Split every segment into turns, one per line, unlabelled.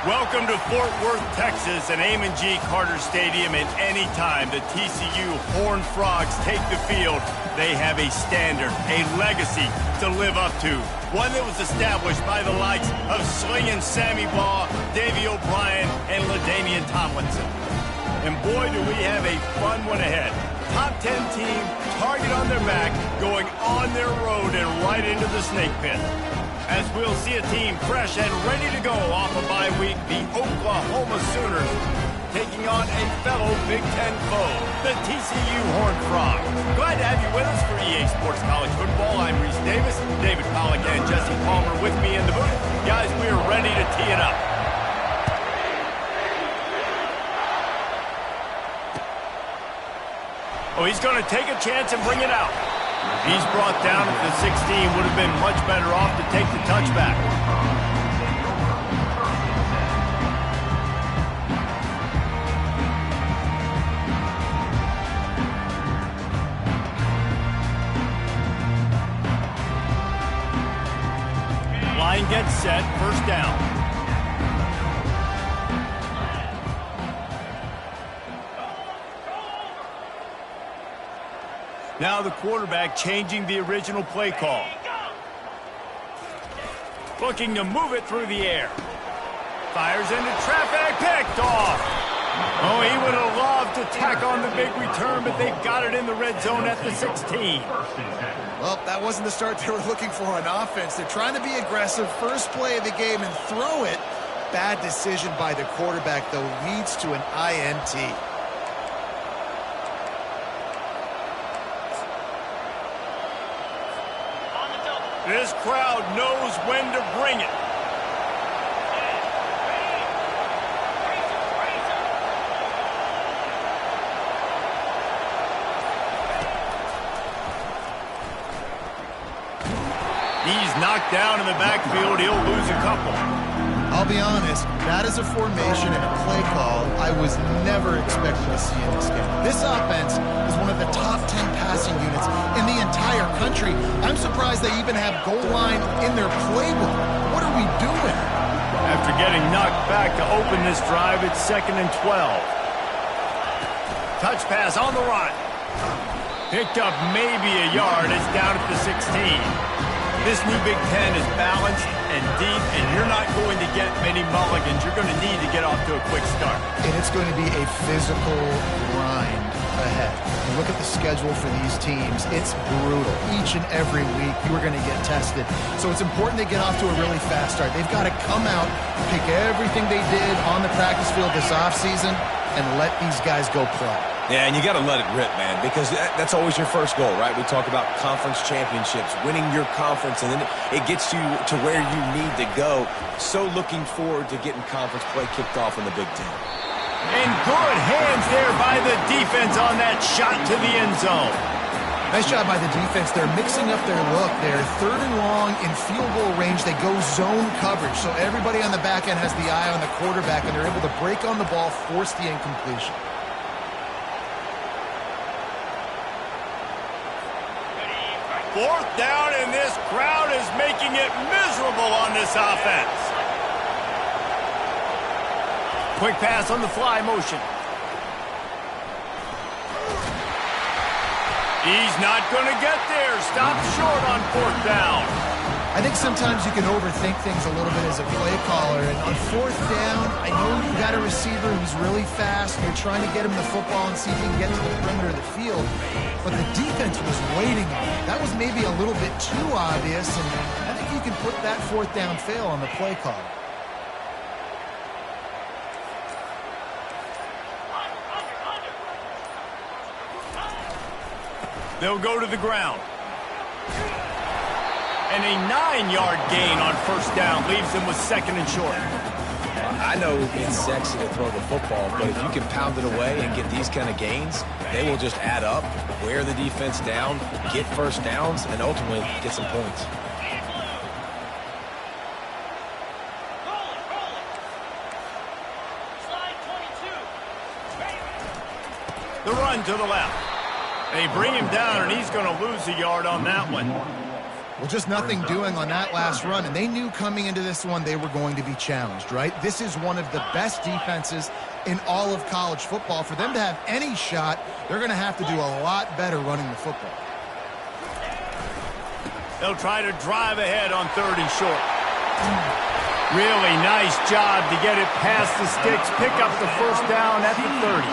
Welcome to Fort Worth, Texas, and Amon G. Carter Stadium, and anytime the TCU Horned Frogs take the field, they have a standard, a legacy to live up to. One that was established by the likes of Slingin' Sammy Baugh, Davey O'Brien, and LaDainian Tomlinson. And boy, do we have a fun one ahead. Top 10 team, target on their back, going on their road and right into the snake pit. As we'll see a team fresh and ready to go off a bye week, the Oklahoma Sooners taking on a fellow Big Ten foe, the TCU Horned Frogs. Glad to have you with us for EA Sports College Football. I'm Reese Davis, David Pollack and Jesse Palmer with me in the booth. Guys, we are ready to tee it up. Oh, he's going to take a chance and bring it out. He's brought down at the 16. Would have been much better off to take the touchback. Line gets set, first down. Now the quarterback changing the original play call. Looking to move it through the air. Fires into traffic, picked off. Oh, he would have loved to tack on the big return, but they've got it in the red zone at the 16.
Well, that wasn't the start they were looking for on offense. They're trying to be aggressive, first play of the game, and throw it. Bad decision by the quarterback, though, leads to an INT.
This crowd knows when to bring it. He's knocked down in the backfield. He'll lose a couple.
I'll be honest, that is a formation and a play call I was never expecting to see in this game. This offense is one of the top 10 passing units in the entire country. I'm surprised they even have goal line in their playbook. What are we doing?
After getting knocked back to open this drive, it's 2nd and 12. Touch pass on the run. Picked up maybe a yard. It's down at the 16. This new Big Ten is balanced and deep, and you're not going to get many mulligans. You're going to need to get off to a quick start.
And it's going to be a physical grind ahead. You look at the schedule for these teams, it's brutal. Each and every week, you are going to get tested. So it's important they get off to a really fast start. They've got to come out, pick everything they did on the practice field this offseason, and let these guys go play.
Yeah, and you got to let it rip, man, because that's always your first goal, right? We talk about conference championships, winning your conference, and then it gets you to where you need to go. So looking forward to getting conference play kicked off in the Big Ten.
And good hands there by the defense on that shot to the end zone.
Nice job by the defense. They're mixing up their look. They're 3rd and long in field goal range. They go zone coverage, so everybody on the back end has the eye on the quarterback, and they're able to break on the ball, force the incompletion.
Fourth down, and this crowd is making it miserable on this offense. Quick pass on the fly motion. He's not going to get there. Stopped short on 4th down.
I think sometimes you can overthink things a little bit as a play caller. And on 4th down, I know you got a receiver who's really fast. And you're trying to get him the football and see if he can get to the perimeter of the field. But the defense was waiting on it. That was maybe a little bit too obvious. And I think you can put that 4th down fail on the play call.
They'll go to the ground. And a 9-yard gain on 1st down leaves them with 2nd and short.
I know it's sexy to throw the football, but if you can pound it away and get these kind of gains, they will just add up, wear the defense down, get 1st downs, and ultimately get some points.
The run to the left. They bring him down, and he's going to lose a yard on that one.
Well, just nothing doing on that last run, and they knew coming into this one they were going to be challenged, right? This is one of the best defenses in all of college football. For them to have any shot, they're going to have to do a lot better running the football.
They'll try to drive ahead on 3rd and short. Really nice job to get it past the sticks, pick up the first down at the 30.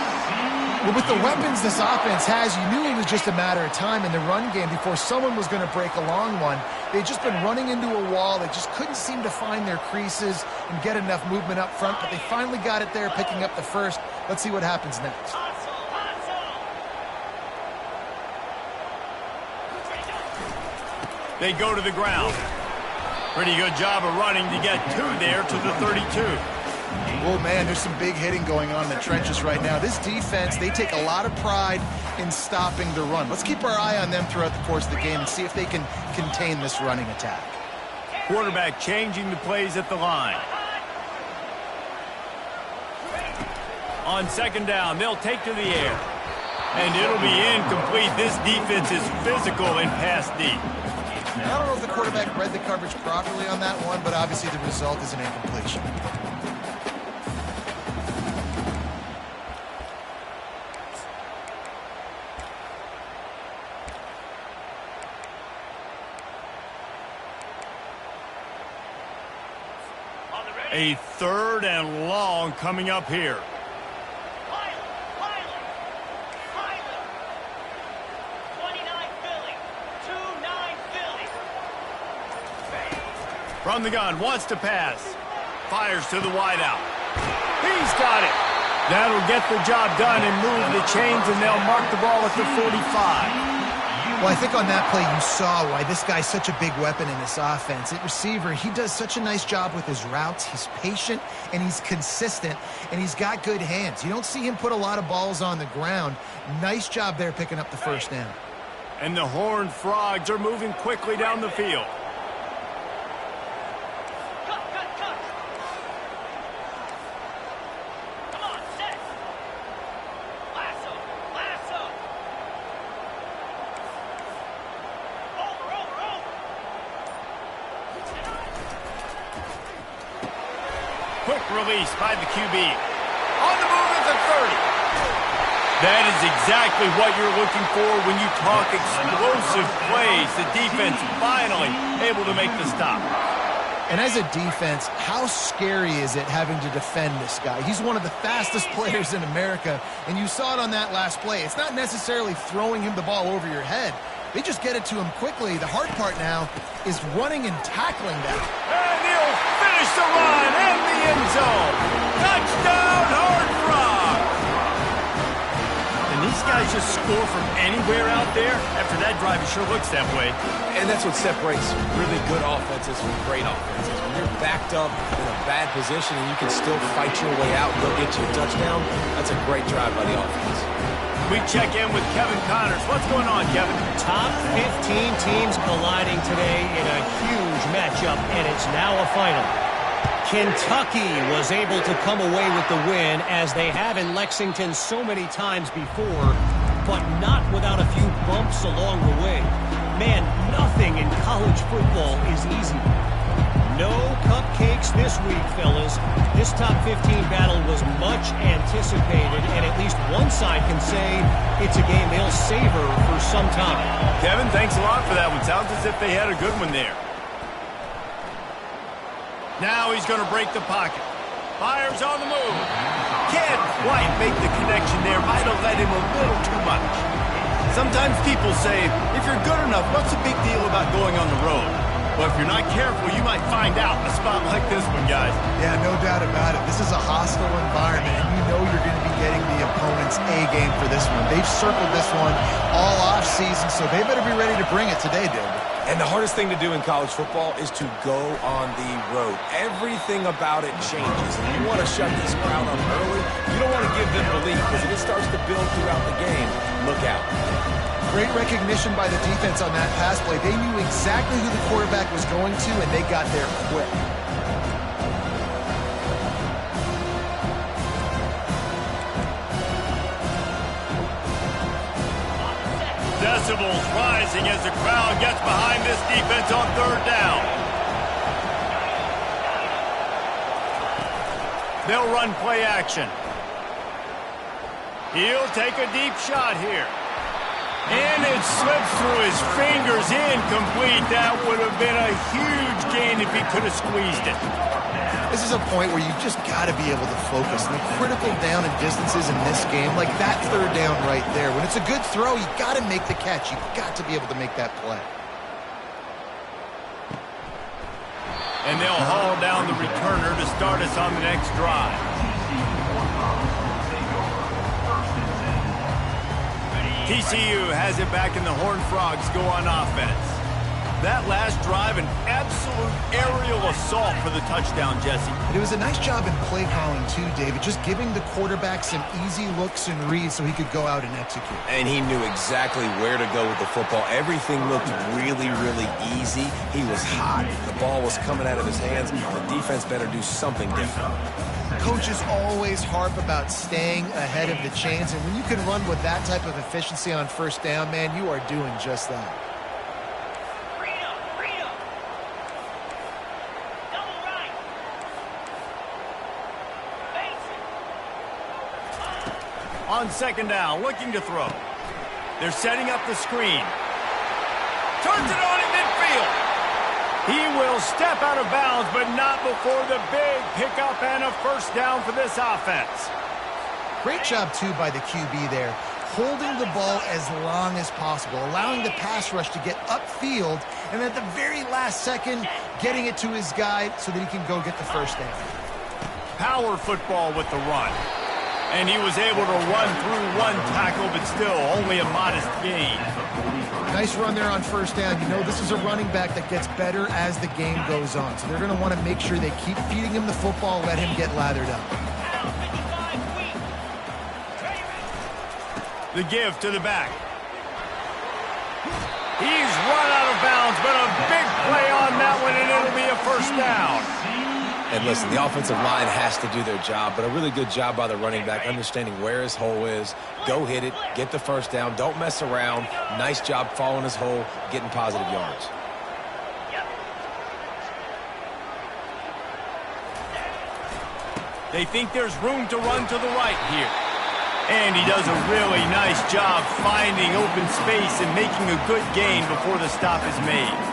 Well, with the weapons this offense has, you knew it was just a matter of time in the run game before someone was going to break a long one. They'd just been running into a wall. They just couldn't seem to find their creases and get enough movement up front, but they finally got it there, picking up the first. Let's see what happens next.
They go to the ground. Pretty good job of running to get 2 there to the 32.
Oh, man, there's some big hitting going on in the trenches right now. This defense, they take a lot of pride in stopping the run. Let's keep our eye on them throughout the course of the game and see if they can contain this running attack.
Quarterback changing the plays at the line. On 2nd down, they'll take to the air. And it'll be incomplete. This defense is physical in pass deep.
I don't know if the quarterback read the coverage properly on that one, but obviously the result is an incompletion.
A 3rd and long coming up here. From the gun, wants to pass. Fires to the wideout. He's got it. That'll get the job done and move the chains, and they'll mark the ball at the 45.
Well, I think on that play you saw why this guy's such a big weapon in this offense. At receiver, he does such a nice job with his routes. He's patient, and he's consistent, and he's got good hands. You don't see him put a lot of balls on the ground. Nice job there picking up the first down.
And the Horned Frogs are moving quickly down the field. Quick release by the QB. On the move at the 30. That is exactly what you're looking for when you talk explosive plays. The defense finally able to make the stop.
And as a defense, how scary is it having to defend this guy? He's one of the fastest players in America, and you saw it on that last play. It's not necessarily throwing him the ball over your head. They just get it to him quickly. The hard part now is running and tackling that.
And he'll finish the run in the end zone. Touchdown, Horned Frogs! And these guys just score from anywhere out there. After that drive, it sure looks that way.
And that's what separates really good offenses from great offenses. When you're backed up in a bad position and you can still fight your way out and go get you a touchdown, that's a great drive by the offense.
We check in with Kevin Connors. What's going on, Kevin?
Top 15 teams colliding today in a huge matchup, and it's now a final. Kentucky was able to come away with the win, as they have in Lexington so many times before, but not without a few bumps along the way. Man, nothing in college football is easy. No cupcakes this week, fellas. This top 15 battle was much anticipated, and at least one side can say it's a game they'll savor for some time.
Kevin, thanks a lot for that one. Sounds as if they had a good one there. Now he's going to break the pocket. Fires on the move. Can't quite make the connection there. Might have led him a little too much. Sometimes people say, if you're good enough, what's the big deal about going on the road? Well, if you're not careful, you might find out in a spot like this one, guys.
Yeah, no doubt about it. This is a hostile environment, and you know you're going to be getting the opponent's A game for this one. They've circled this one all offseason, so they better be ready to bring it today, David.
And the hardest thing to do in college football is to go on the road. Everything about it changes. And you want to shut this crowd up early. You don't want to give them belief, because if it starts to build throughout the game, look out.
Great recognition by the defense on that pass play. They knew exactly who the quarterback was going to, and they got there quick.
Decibels rising as the crowd gets behind this defense on third down. They'll run play action. He'll take a deep shot here. And it slips through his fingers, incomplete. That would have been a huge gain if he could have squeezed it.
This is a point where you just got to be able to focus. And the critical down and distances in this game, like that third down right there. When it's a good throw, you got to make the catch. You got to be able to make that play.
And they'll haul down the returner to start us on the next drive. TCU has it back, and the Horned Frogs go on offense. That last drive, an absolute aerial assault for the touchdown, Jesse.
It was a nice job in play calling, too, David, just giving the quarterback some easy looks and reads so he could go out and execute.
And he knew exactly where to go with the football. Everything looked really, really easy. He was hot. The ball was coming out of his hands. The defense better do something different.
Coaches always harp about staying ahead of the chains, and when you can run with that type of efficiency on first down, man, you are doing just that.
On second down, looking to throw. They're setting up the screen. Turns it on in midfield. He will step out of bounds, but not before the big pickup and a first down for this offense.
Great job, too, by the QB there, holding the ball as long as possible, allowing the pass rush to get upfield, and at the very last second, getting it to his guy so that he can go get the first down.
Power football with the run. And he was able to run through one tackle, but still only a modest gain.
Nice run there on first down. You know, this is a running back that gets better as the game goes on. So they're going to want to make sure they keep feeding him the football, let him get lathered up.
The give to the back. He's run out of bounds, but a big play on that one, and it'll be a first down.
And listen, the offensive line has to do their job, but a really good job by the running back, understanding where his hole is. Go hit it, get the first down, don't mess around. Nice job following his hole, getting positive yards.
They think there's room to run to the right here. And he does a really nice job finding open space and making a good gain before the stop is made.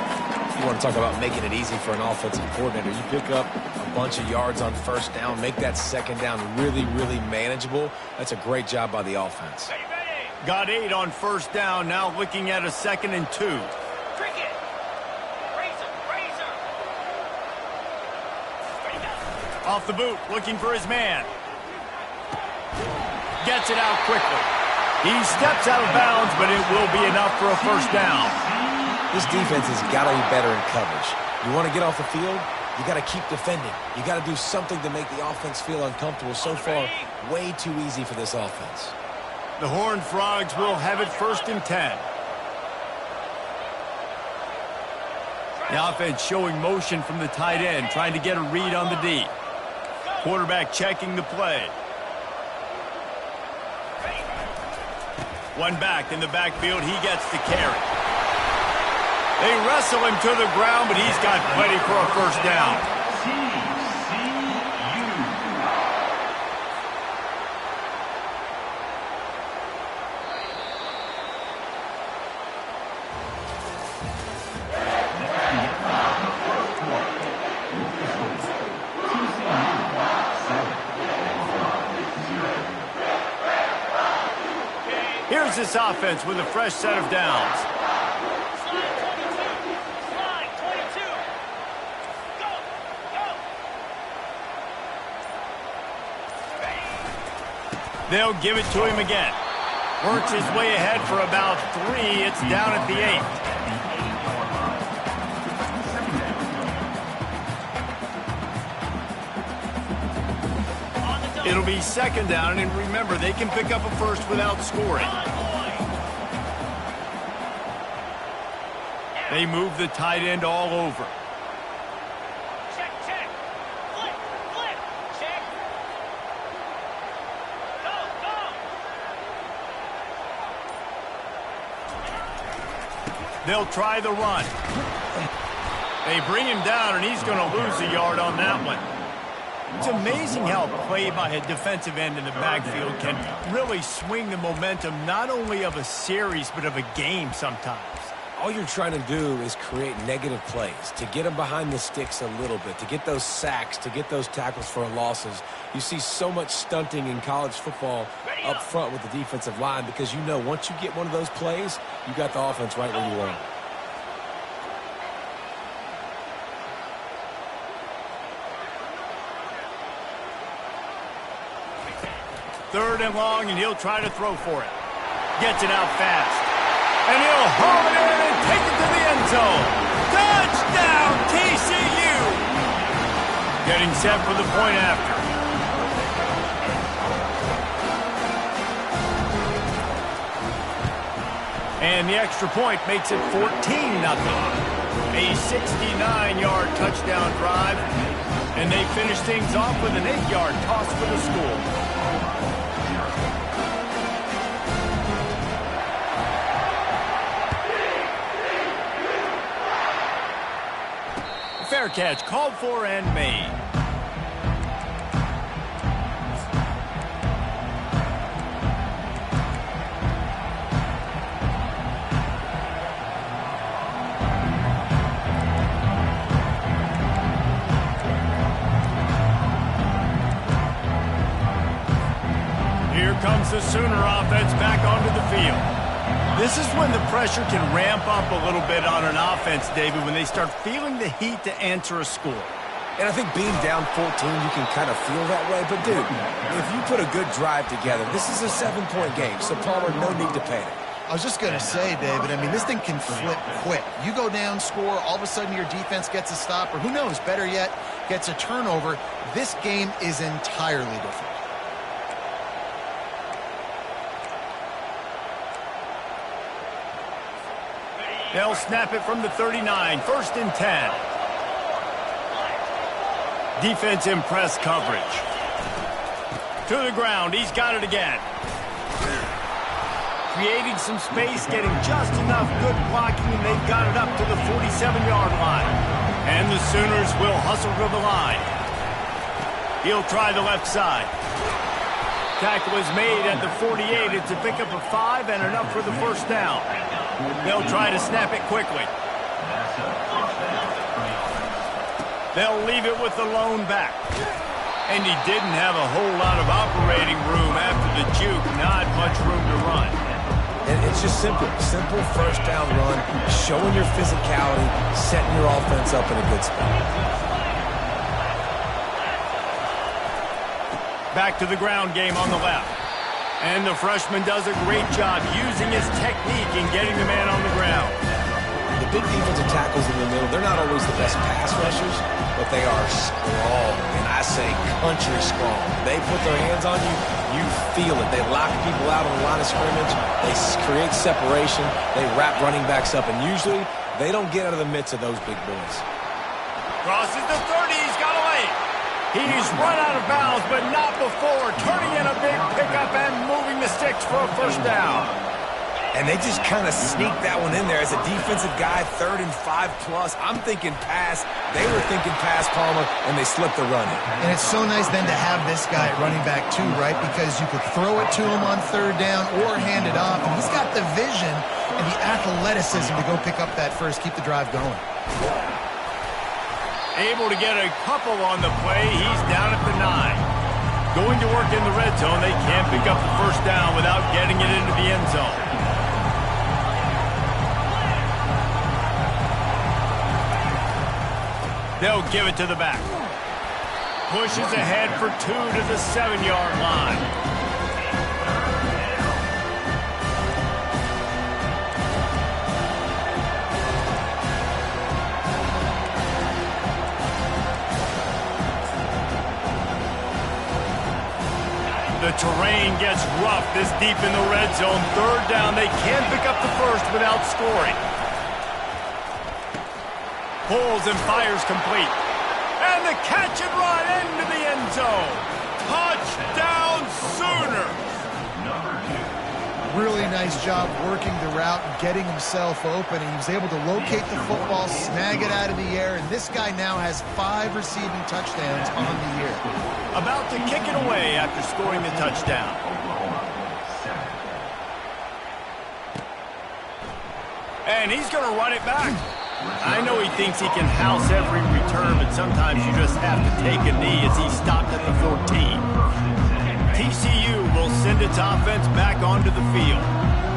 You want to talk about making it easy for an offensive coordinator. You pick up a bunch of yards on first down, make that second down really, really manageable. That's a great job by the offense.
Got 8 on first down, now looking at a 2nd and 2. Off the boot, looking for his man. Gets it out quickly. He steps out of bounds, but it will be enough for a first down.
This defense has got to be better in coverage. You want to get off the field, you got to keep defending. You got to do something to make the offense feel uncomfortable. So far, way too easy for this offense.
The Horned Frogs will have it 1st and 10. The offense showing motion from the tight end, trying to get a read on the D. Quarterback checking the play. One back in the backfield, he gets the carry. They wrestle him to the ground, but he's got plenty for a first down. Here's this offense with a fresh set of downs. They'll give it to him again. Works his way ahead for about 3. It's down at the 8. It'll be 2nd down, and remember, they can pick up a first without scoring. They move the tight end all over. They'll try the run. They bring him down, and he's going to lose a yard on that one. It's amazing how play by a defensive end in the backfield can really swing the momentum not only of a series but of a game sometimes.
All you're trying to do is create negative plays, to get them behind the sticks a little bit, to get those sacks, to get those tackles for losses. You see so much stunting in college football up front with the defensive line because you know once you get one of those plays, you got the offense right where you want it.
Third and long, and he'll try to throw for it. Gets it out fast. And he'll haul it in and take it to the end zone. Touchdown, TCU! Getting set for the point after. And the extra point makes it 14-0. A 69-yard touchdown drive. And they finish things off with an 8-yard toss for the score. Fair catch, called for and made. Here comes the Sooner offense back onto the field. This is when the pressure can ramp up a little bit on an offense, David, when they start feeling the heat to answer a score.
And I think being down 14, you can kind of feel that way. But, dude, if you put a good drive together, this is a 7-point game, so Palmer, no need to panic.
I was just going to say, David, I mean, this thing can flip quick. You go down, score, all of a sudden your defense gets a stop, or who knows, better yet, gets a turnover. This game is entirely different.
They'll snap it from the 39, 1st and 10. Defense in press coverage. To the ground, he's got it again. Creating some space, getting just enough good blocking, and they've got it up to the 47-yard line. And the Sooners will hustle to the line. He'll try the left side. Tackle is made at the 48. It's a pick up of 5 and enough for the first down. They'll try to snap it quickly. They'll leave it with the lone back. And he didn't have a whole lot of operating room after the juke. Not much room to run.
And it's just simple first down run, showing your physicality, setting your offense up in a good spot.
Back to the ground game on the left. And the freshman does a great job using his technique and getting the man on the ground.
The big defensive tackles in the middle, they're not always the best pass rushers, but they are strong, and I say country strong. They put their hands on you, you feel it. They lock people out on the line of scrimmage. They create separation. They wrap running backs up, and usually they don't get out of the midst of those big boys.
Crosses the 30. He's got away. He's run out of bounds, but not before. Turning in a big pickup and moving the sticks for a first down.
And they just kind of sneaked that one in there. As a defensive guy, 3rd and 5+. I'm thinking pass. They were thinking pass, Palmer, and they slipped the run in.
And it's so nice then to have this guy at running back too, right? Because you could throw it to him on 3rd down or hand it off. And he's got the vision and the athleticism to go pick up that first, keep the drive going.
Able to get a couple on the play. He's down at the 9. Going to work in the red zone. They can't pick up the first down without getting it into the end zone. They'll give it to the back. Pushes ahead for 2 to the 7-yard line. The terrain gets rough this deep in the red zone. 3rd down. They can't pick up the first without scoring. Pulls and fires complete. And the catch and run into the end zone. Touchdown, Sooners!
Really nice job working the route and getting himself open. He was able to locate the football, snag it out of the air, and this guy now has 5 receiving touchdowns on the year.
About to kick it away after scoring the touchdown. And he's going to run it back. I know he thinks he can house every return, but sometimes you just have to take a knee as he stopped at the 14. TCU will send its offense back onto the field.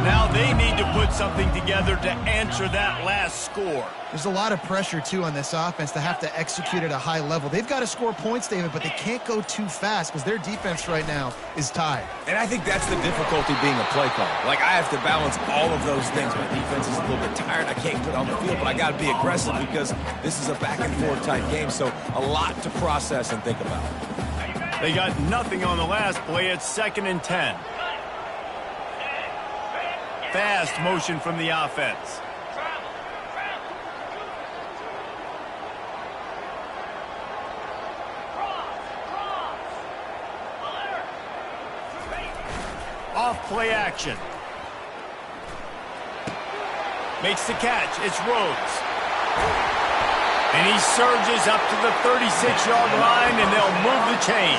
Now they need to put something together to answer that last score.
There's a lot of pressure, too, on this offense to have to execute at a high level. They've got to score points, David, but they can't go too fast because their defense right now is tired.
And I think that's the difficulty being a play caller. Like, I have to balance all of those things. My defense is a little bit tired. I can't put on the field, but I got to be aggressive because this is a back-and-forth type game, so a lot to process and think about.
They got nothing on the last play. It's 2nd and 10. Fast motion from the offense. Off play action. Makes the catch. It's Rhodes. And he surges up to the 36-yard line, and they'll move the chain.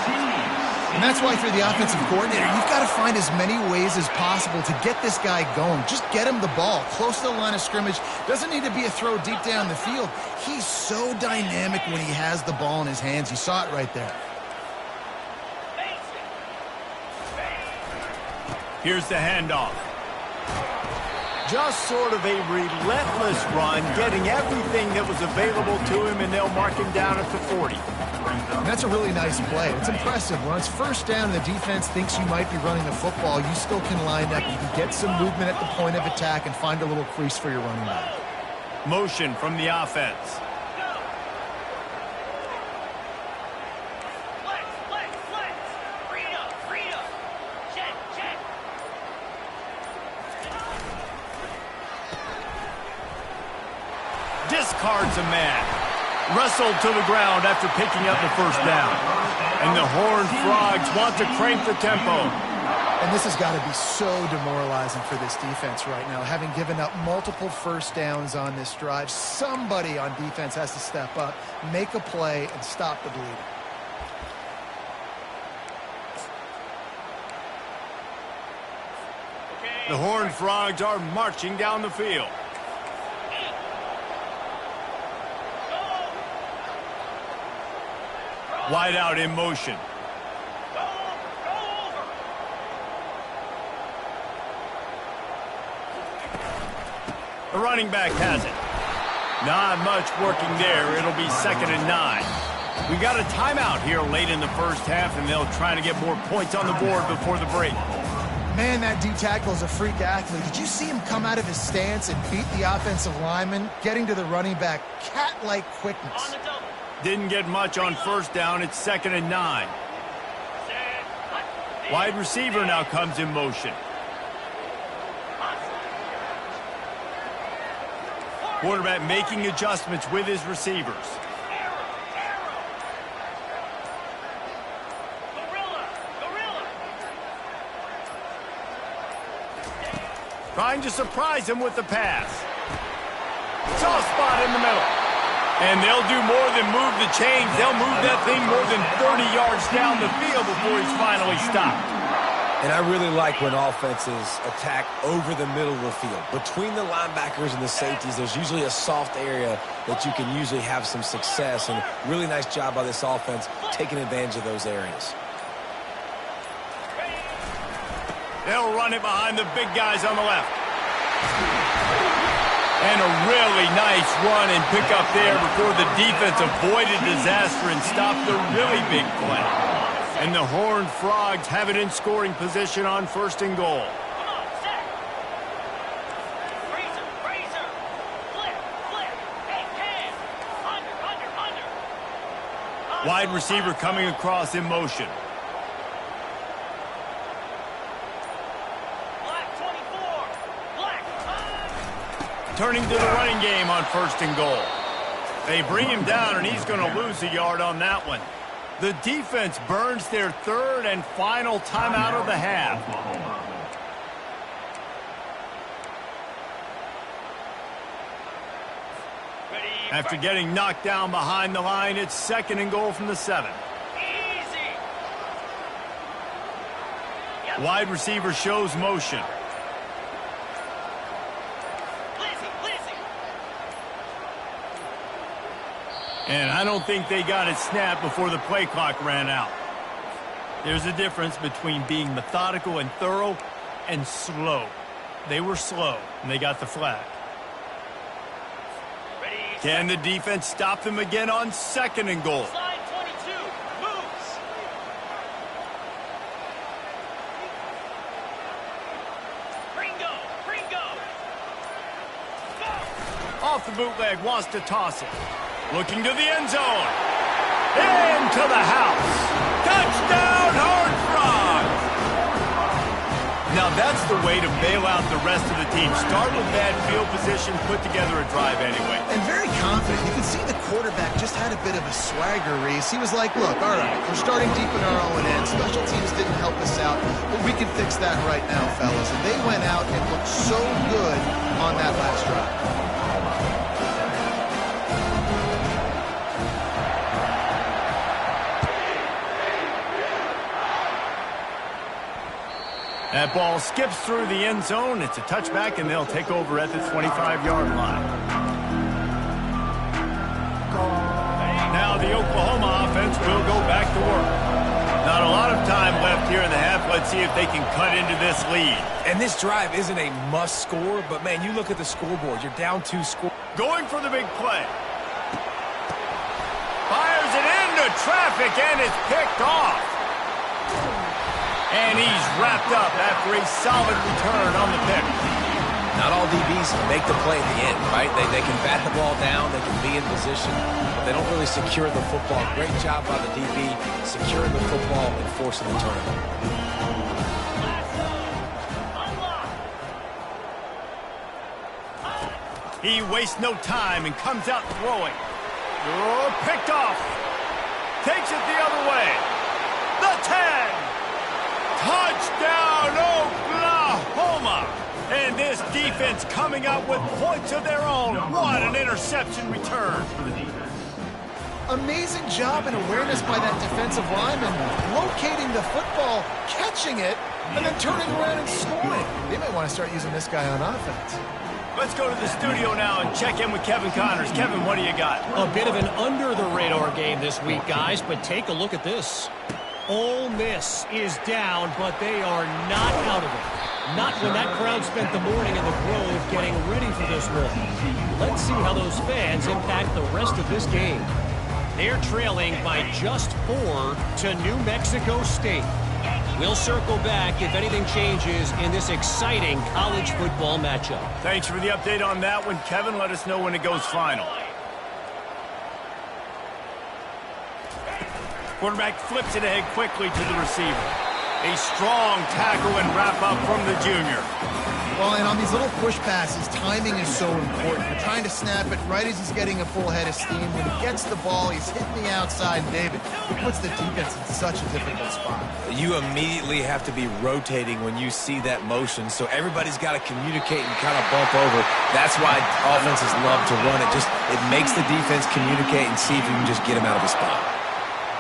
And that's why, through the offensive coordinator, you've got to find as many ways as possible to get this guy going. Just get him the ball close to the line of scrimmage. Doesn't need to be a throw deep down the field. He's so dynamic when he has the ball in his hands. You saw it right there.
Here's the handoff. Just sort of a relentless run, getting everything that was available to him, and they'll mark him down at the 40.
And that's a really nice play. It's impressive. When it's first down and the defense thinks you might be running the football, you still can line up. You can get some movement at the point of attack and find a little crease for your running back.
Motion from the offense. Discards a man. Wrestled to the ground after picking up the first down. And the Horned Frogs want to crank the tempo.
And this has got to be so demoralizing for this defense right now. Having given up multiple first downs on this drive, somebody on defense has to step up, make a play, and stop the bleeding.
The Horned Frogs are marching down the field. Wide out in motion. The running back has it. Not much working there. It'll be 2nd and 9. We got a timeout here late in the first half, and they'll try to get more points on the board before the break.
Man, that D-tackle is a freak athlete. Did you see him come out of his stance and beat the offensive lineman, getting to the running back? Cat-like quickness.
Didn't get much on first down. It's 2nd and 9. Wide receiver now comes in motion. Quarterback making adjustments with his receivers. Trying to surprise him with the pass. Soft spot in the middle. And they'll do more than move the chains. They'll move that thing more than 30 yards down the field before he's finally stopped.
And I really like when offenses attack over the middle of the field. Between the linebackers and the safeties, there's usually a soft area that you can usually have some success. And really nice job by this offense taking advantage of those areas.
They'll run it behind the big guys on the left. And a really nice run and pick up there before the defense avoided disaster and stopped the really big play. And the Horned Frogs have it in scoring position on 1st and goal. Wide receiver coming across in motion. Turning to the running game on 1st and goal. They bring him down, and he's going to lose a yard on that one. The defense burns their 3rd and final timeout of the half. After getting knocked down behind the line, it's 2nd and goal from the 7. Wide receiver shows motion. And I don't think they got it snapped before the play clock ran out. There's a difference between being methodical and thorough and slow. They were slow, and they got the flag. Can the defense stop them again on 2nd and goal?
Slide 22 moves. Ringo. Go.
Off the bootleg, wants to toss it. Looking to the end zone. Into the house. Touchdown, Horned Frogs! Now that's the way to bail out the rest of the team. Start with bad field position, put together a drive anyway.
And very confident. You can see the quarterback just had a bit of a swagger, Reese. He was like, look, all right, we're starting deep in our own end. Special teams didn't help us out, but we can fix that right now, fellas. And they went out and looked so good on that last drive.
That ball skips through the end zone. It's a touchback, and they'll take over at the 25-yard line. Now the Oklahoma offense will go back to work. Not a lot of time left here in the half. Let's see if they can cut into this lead.
And this drive isn't a must score, but, man, you look at the scoreboard. You're down 2 scores.
Going for the big play. Fires it into traffic, and it's picked off. And he's wrapped up after a solid return on the pick.
Not all DBs make the play at the end, right? They can bat the ball down, they can be in position, but they don't really secure the football. Great job by the DB securing the football and forcing the turnover.
He wastes no time and comes out throwing. Oh, picked off. Takes it the other way. The 10. Touchdown, Oklahoma! And this defense coming up with points of their own. What an interception return.
Amazing job and awareness by that defensive lineman, locating the football, catching it, and then turning around and scoring. They might want to start using this guy on offense.
Let's go to the studio now and check in with Kevin Connors. Kevin, what do you got?
A bit of an under-the-radar game this week, guys, but take a look at this. Ole Miss is down, but they are not out of it. Not when that crowd spent the morning in the Grove getting ready for this one. Let's see how those fans impact the rest of this game. They're trailing by just 4 to New Mexico State. We'll circle back if anything changes in this exciting college football matchup.
Thanks for the update on that one, Kevin. Let us know when it goes final. Quarterback flips it ahead quickly to the receiver. A strong tackle and wrap up from the junior.
Well, and on these little push passes, timing is so important. You're trying to snap it right as he's getting a full head of steam. When he gets the ball, he's hitting the outside. David, it puts the defense in such a difficult spot.
You immediately have to be rotating when you see that motion, so everybody's got to communicate and kind of bump over. That's why offenses love to run it. It makes the defense communicate and see if you can just get him out of the spot.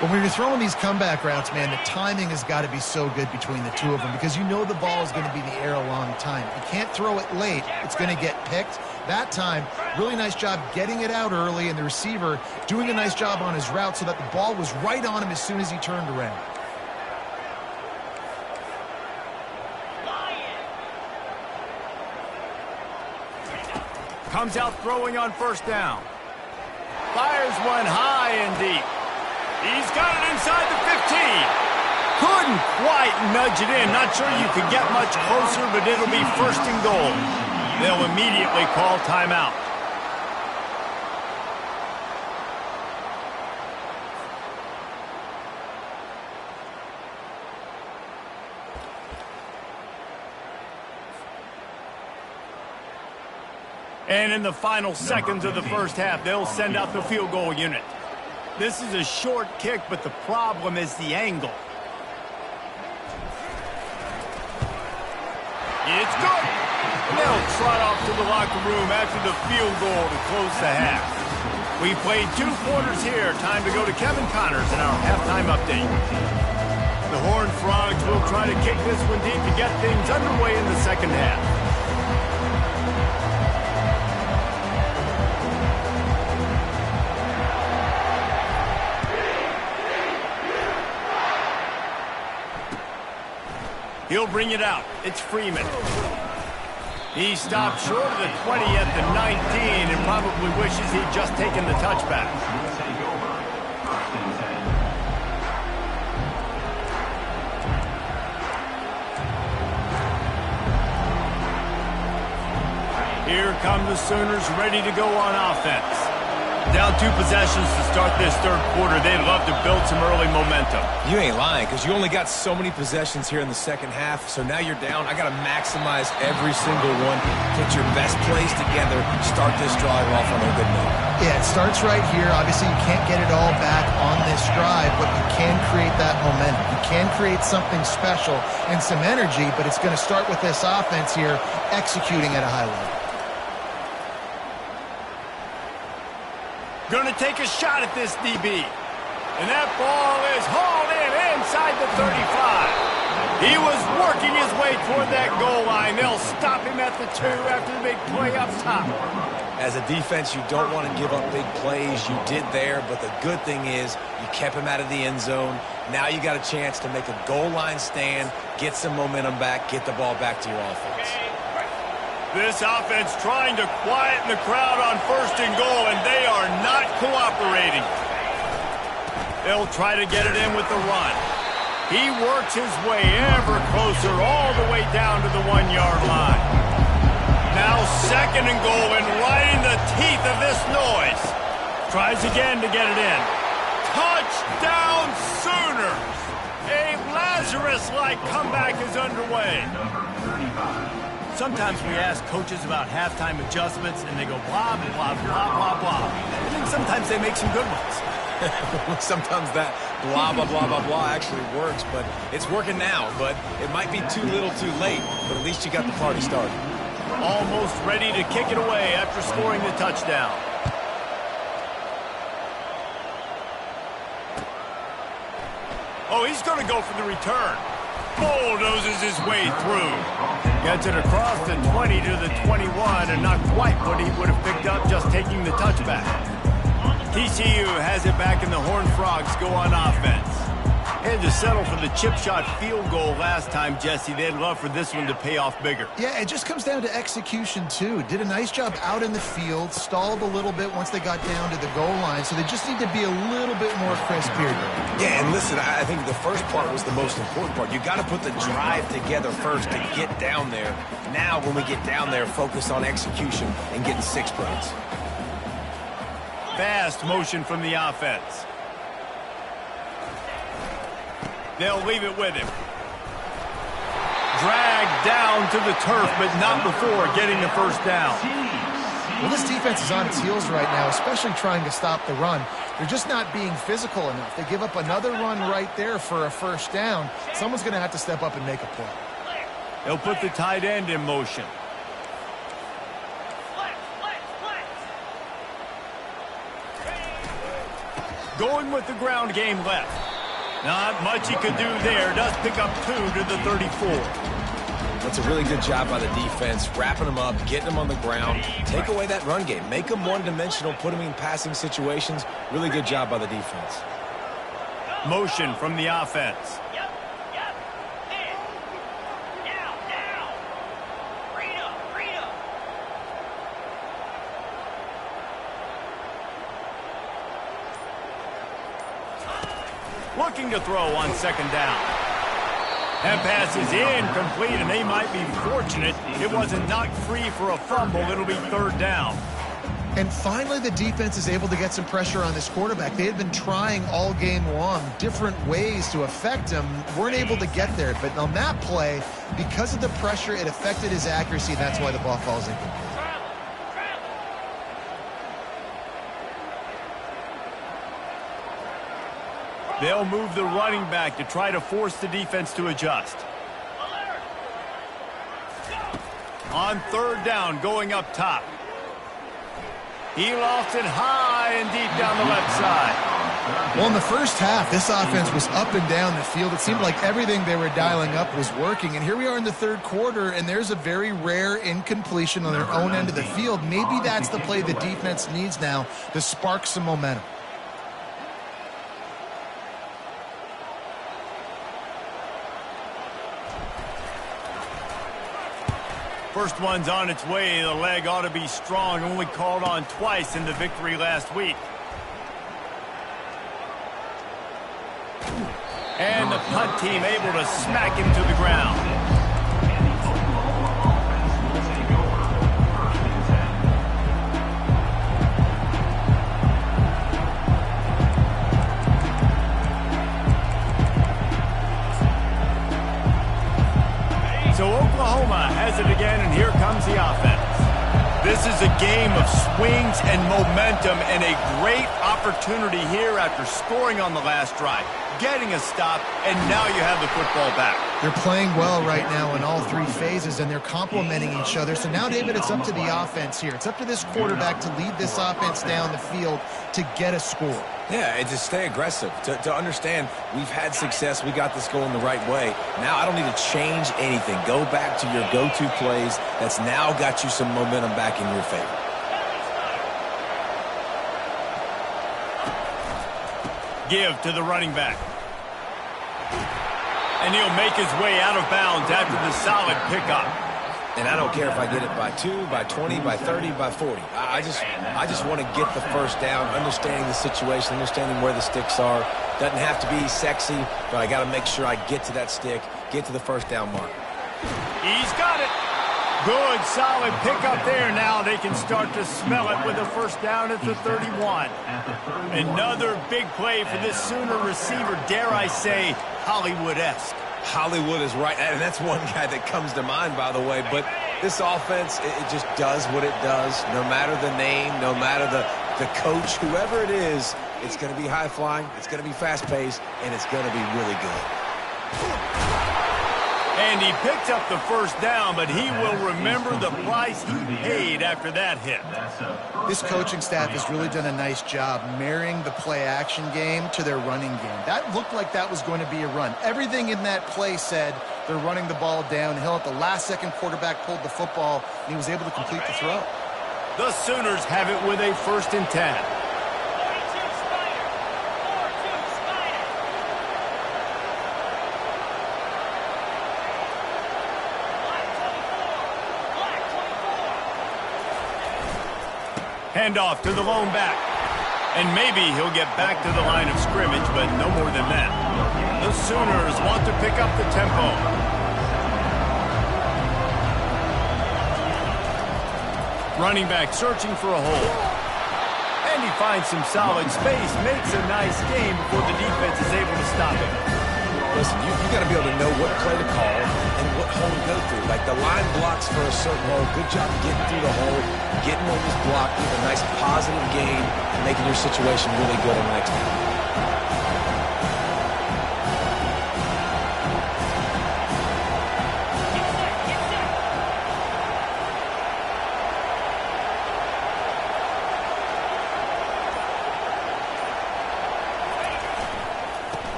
When you're throwing these comeback routes, man, the timing has got to be so good between the two of them because you know the ball is going to be in the air a long time. You can't throw it late. It's going to get picked. That time, really nice job getting it out early, and the receiver doing a nice job on his route so that the ball was right on him as soon as he turned around.
Comes out throwing on first down. Fires one high and deep. He's got it inside the 15. Couldn't quite nudge it in. Not sure you could get much closer, but it'll be first and goal. They'll immediately call timeout. And in the final seconds of the first half, they'll send out the field goal unit. This is a short kick, but the problem is the angle. It's good. And they'll trot off to the locker room after the field goal to close the half. We played 2 quarters here. Time to go to Kevin Connors in our halftime update. The Horned Frogs will try to kick this one deep to get things underway in the second half. He'll bring it out. It's Freeman. He stopped short of the 20 at the 19 and probably wishes he'd just taken the touchback. Here come the Sooners ready to go on offense. Down 2 possessions to start this third quarter. They'd love to build some early momentum.
You ain't lying, because you only got so many possessions here in the second half, so now you're down. I got to maximize every single one. Get your best plays together. Start this drive off on a good note.
Yeah, it starts right here. Obviously, you can't get it all back on this drive, but you can create that momentum. You can create something special and some energy, but it's going to start with this offense here executing at a high level.
Going to take a shot at this DB. And that ball is hauled in inside the 35. He was working his way toward that goal line. They'll stop him at the 2 after the big play up top.
As a defense, you don't want to give up big plays. You did there, but the good thing is you kept him out of the end zone. Now you got a chance to make a goal line stand, get some momentum back, get the ball back to your offense.
This offense trying to quieten the crowd on 1st and goal, and they are not cooperating. They'll try to get it in with the run. He works his way ever closer all the way down to the 1-yard line. Now 2nd and goal, and right in the teeth of this noise. Tries again to get it in. Touchdown Sooners! A Lazarus-like comeback is underway. Sometimes we ask coaches about halftime adjustments, and they go blah, blah, blah, blah, blah. And then sometimes they make some good ones.
Sometimes that blah, blah, blah, blah, blah actually works, but it's working now. But it might be too little too late, but at least you got the party started.
Almost ready to kick it away after scoring the touchdown. Oh, he's going to go for the return. Bulldozes his way through. Gets it across the 20 to the 21, and not quite what he would have picked up just taking the touchback. TCU has it back, and the Horned Frogs go on offense. Had to settle for the chip shot field goal last time, Jesse. They'd love for this one to pay off bigger.
Yeah, it just comes down to execution, too. Did a nice job out in the field, stalled a little bit once they got down to the goal line, so they just need to be a little bit more crisp here.
Yeah, and listen, I think the first part was the most important part. You got to put the drive together first to get down there. Now, when we get down there, focus on execution and getting 6 points.
Fast motion from the offense. They'll leave it with him. Dragged down to the turf, but not before getting the first down.
Well, this defense is on its heels right now, especially trying to stop the run. They're just not being physical enough. They give up another run right there for a first down. Someone's going to have to step up and make a play.
They'll put the tight end in motion. Going with the ground game left. Not much he could do there. Does pick up 2 to the 34.
That's a really good job by the defense, wrapping them up, getting them on the ground. Take away that run game. Make them one-dimensional, put them in passing situations. Really good job by the defense.
Motion from the offense. Looking to throw on 2nd down. That pass is incomplete, and they might be fortunate it wasn't knocked free for a fumble. It'll be 3rd down.
And finally, the defense is able to get some pressure on this quarterback. They had been trying all game long different ways to affect him. Weren't able to get there. But on that play, because of the pressure, it affected his accuracy. That's why the ball falls incomplete.
They'll move the running back to try to force the defense to adjust. On 3rd down, going up top. He lost it high and deep down the left side.
Well, in the first half, this offense was up and down the field. It seemed like everything they were dialing up was working. And here we are in the third quarter, and there's a very rare incompletion on their own end of the field. Maybe that's the play the defense needs now to spark some momentum.
First one's on its way. The leg ought to be strong. Only called on twice in the victory last week. And the punt team able to smack him to the ground. So Oklahoma has it again, and here comes the offense. This is a game of swings and momentum, and a great opportunity here after scoring on the last drive, getting a stop, and now you have the football back.
They're playing well right now in all three phases, and they're complementing each other. So now, David, it's up to the offense here. It's up to this quarterback to lead this offense down the field to get a score.
Yeah, and to stay aggressive, to understand we've had success, we got this going the right way. Now I don't need to change anything. Go back to your go-to plays. That's now got you some momentum back in your favor.
Give to the running back. And he'll make his way out of bounds after the solid pickup.
And I don't care if I get it by 2, by 20, by 30, by 40. I just want to get the first down, understanding the situation, understanding where the sticks are. Doesn't have to be sexy, but I got to make sure I get to that stick, get to the first down mark.
He's got it. Good, solid pickup there. Now they can start to smell it with a first down at the 31. Another big play for this Sooner receiver, dare I say, Hollywood-esque.
Hollywood is right, and that's one guy that comes to mind, by the way. But this offense, it just does what it does. No matter the name, no matter the coach, whoever it is, it's going to be high-flying, it's going to be fast-paced, and it's going to be really good.
And he picked up the first down, but he will remember the price he paid after that hit.
This coaching staff has really done a nice job marrying the play-action game to their running game. That looked like that was going to be a run. Everything in that play said they're running the ball downhill. At the last second, quarterback pulled the football, and he was able to complete the throw.
The Sooners have it with a 1st and 10. Handoff to the lone back. And maybe he'll get back to the line of scrimmage, but no more than that. The Sooners want to pick up the tempo. Running back searching for a hole. And he finds some solid space, makes a nice game before the defense is able to stop him.
Listen, you got to be able to know what play to call and what hole to go through. Like the line blocks for a certain hole. Good job getting through the hole, getting on this block, getting a nice positive gain, and making your situation really good on the next time.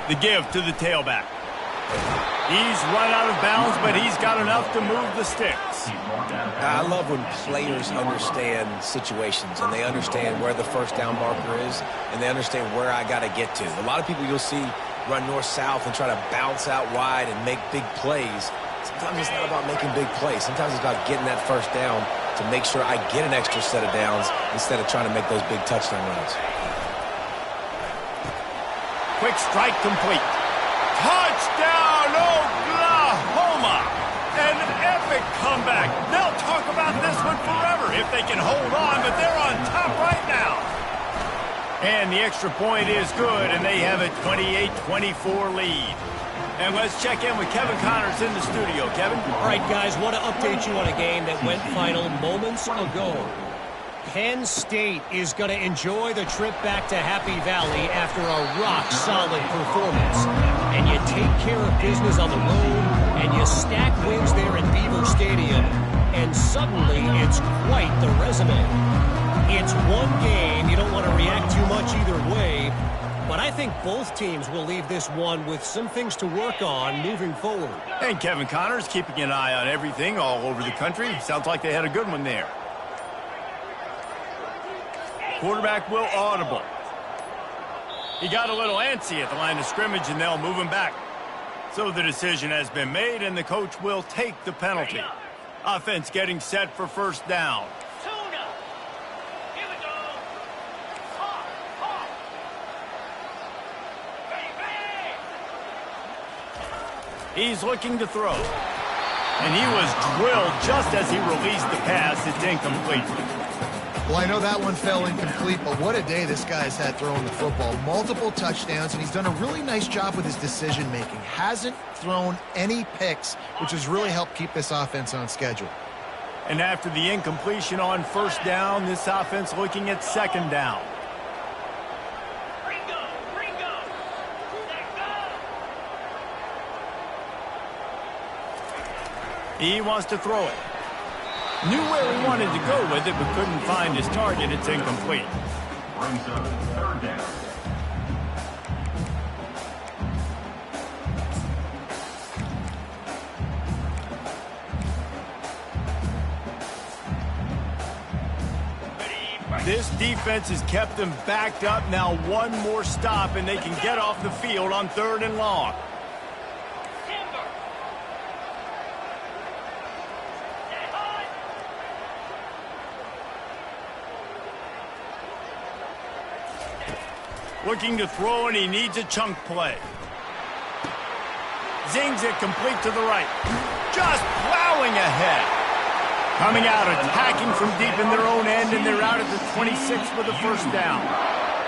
The give to the tailback. He's run out of bounds, but he's got enough to move the sticks.
I love when players understand situations and they understand where the first down marker is and they understand where I got to get to. A lot of people you'll see run north-south and try to bounce out wide and make big plays. Sometimes it's not about making big plays. Sometimes it's about getting that first down to make sure I get an extra set of downs instead of trying to make those big touchdown runs.
Quick strike complete. Touchdown, Oklahoma! An epic comeback. They'll talk about this one forever if they can hold on, but they're on top right now. And the extra point is good, and they have a 28-24 lead. And let's check in with Kevin Connors in the studio. Kevin?
All right, guys, want to update you on a game that went final moments ago. Penn State is going to enjoy the trip back to Happy Valley after a rock-solid performance. And you take care of business on the road, and you stack wins there at Beaver Stadium. and suddenly it's quite the resume. It's one game. You don't want to react too much either way, but I think both teams will leave this one with some things to work on moving forward.
And Kevin Connors keeping an eye on everything all over the country. Sounds like they had a good one there. Quarterback will audible. He got a little antsy at the line of scrimmage, and they'll move him back. So the decision has been made, and the coach will take the penalty. Offense getting set for first down. He's looking to throw. And he was drilled just as he released the pass. It's incomplete.
Well, I know that one fell incomplete, but what a day this guy's had throwing the football. Multiple touchdowns, and he's done a really nice job with his decision-making. Hasn't thrown any picks, which has really helped keep this offense on schedule.
And after the incompletion on first down, this offense looking at second down. He wants to throw it. Knew where he wanted to go with it, but couldn't find his target. It's incomplete.
Brings up third down.
This defense has kept them backed up. Now one more stop, and they can get off the field on 3rd and long. Looking to throw, and he needs a chunk play. Zings it complete to the right. Just plowing ahead. Coming out, attacking from deep in their own end, and they're out at the 26 for the first down.